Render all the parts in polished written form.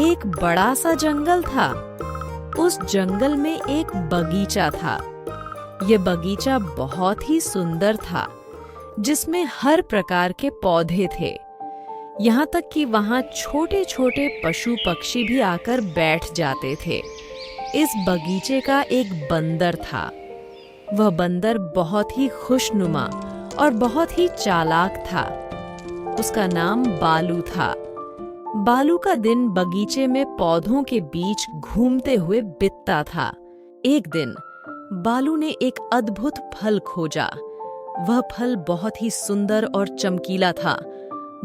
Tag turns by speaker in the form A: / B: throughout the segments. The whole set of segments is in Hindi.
A: एक बड़ा सा जंगल था। उस जंगल में एक बगीचा था। ये बगीचा बहुत ही सुंदर था, जिसमें हर प्रकार के पौधे थे। यहाँ तक कि वहाँ छोटे छोटे पशु पक्षी भी आकर बैठ जाते थे। इस बगीचे का एक बंदर था। वह बंदर बहुत ही खुशनुमा और बहुत ही चालाक था। उसका नाम बालू था। बालू का दिन बगीचे में पौधों के बीच घूमते हुए बीतता था। एक दिन बालू ने एक अद्भुत फल खोजा। वह फल बहुत ही सुंदर और चमकीला था।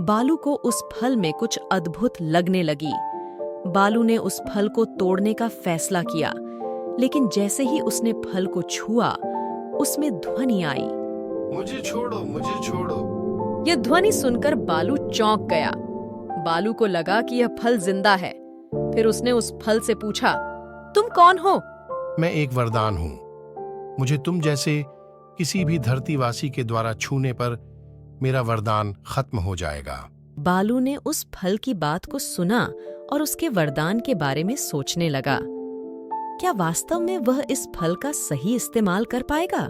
A: बालू को उस फल में कुछ अद्भुत लगने लगी। बालू ने उस फल को तोड़ने का फैसला किया, लेकिन जैसे ही उसने फल को छुआ, उसमें ध्वनि आई,
B: मुझे छोड़ो, मुझे छोड़ो।
A: यह ध्वनि सुनकर बालू चौंक गया। बालू को लगा कि यह फल जिंदा है। फिर उसने उस फल से पूछा, तुम कौन हो?
B: मैं एक वरदान हूँ। मुझे तुम जैसे किसी भी धरतीवासी के द्वारा छूने पर मेरा वरदान खत्म हो जाएगा।
A: बालू ने उस फल की बात को सुना और उसके वरदान के बारे में सोचने लगा। क्या वास्तव में वह इस फल का सही इस्तेमाल कर पाएगा?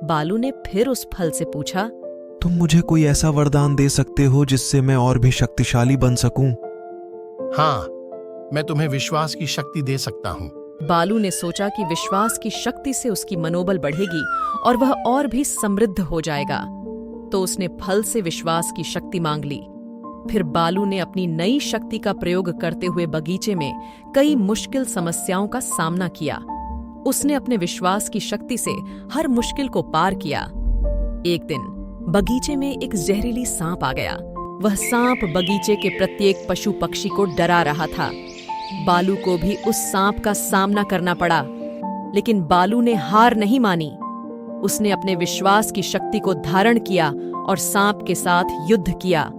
A: बालू ने फिर उस फल से पूछा,
C: तुम मुझे कोई ऐसा वरदान दे सकते हो जिससे मैं और भी शक्तिशाली बन सकूं?
B: हाँ, मैं तुम्हें विश्वास की शक्ति दे सकता हूँ।
A: बालू ने सोचा कि विश्वास की शक्ति से उसकी मनोबल बढ़ेगी और वह और भी समृद्ध हो जाएगा। तो उसने फल से विश्वास की शक्ति मांग ली। फिर बालू ने अपनी नई शक्ति का प्रयोग करते हुए बगीचे में कई मुश्किल समस्याओं का सामना किया। उसने अपने विश्वास की शक्ति से हर मुश्किल को पार किया। एक दिन बगीचे में एक जहरीली सांप आ गया। वह सांप बगीचे के प्रत्येक पशु पक्षी को डरा रहा था। बालू को भी उस सांप का सामना करना पड़ा, लेकिन बालू ने हार नहीं मानी। उसने अपने विश्वास की शक्ति को धारण किया और सांप के साथ युद्ध किया।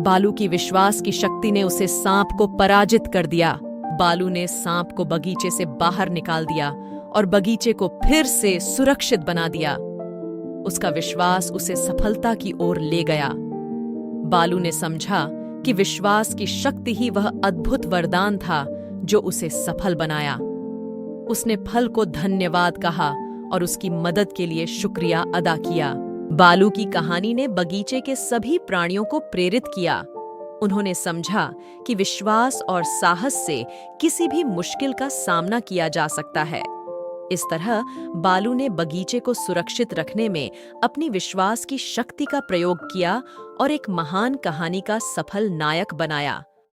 A: बालू की विश्वास की शक्ति ने उसे सांप को पराजित कर दिया। बालू ने सांप को बगीचे से बाहर निकाल दिया और बगीचे को फिर से सुरक्षित बना दिया। उसका विश्वास उसे सफलता की ओर ले गया। बालू ने समझा कि विश्वास की शक्ति ही वह अद्भुत वरदान था जो उसे सफल बनाया। उसने फल को धन्यवाद कहा और उसकी मदद के लिए शुक्रिया अदा किया। बालू की कहानी ने बगीचे के सभी प्राणियों को प्रेरित किया। उन्होंने समझा कि विश्वास और साहस से किसी भी मुश्किल का सामना किया जा सकता है। इस तरह बालू ने बगीचे को सुरक्षित रखने में अपनी विश्वास की शक्ति का प्रयोग किया और एक महान कहानी का सफल नायक बनाया।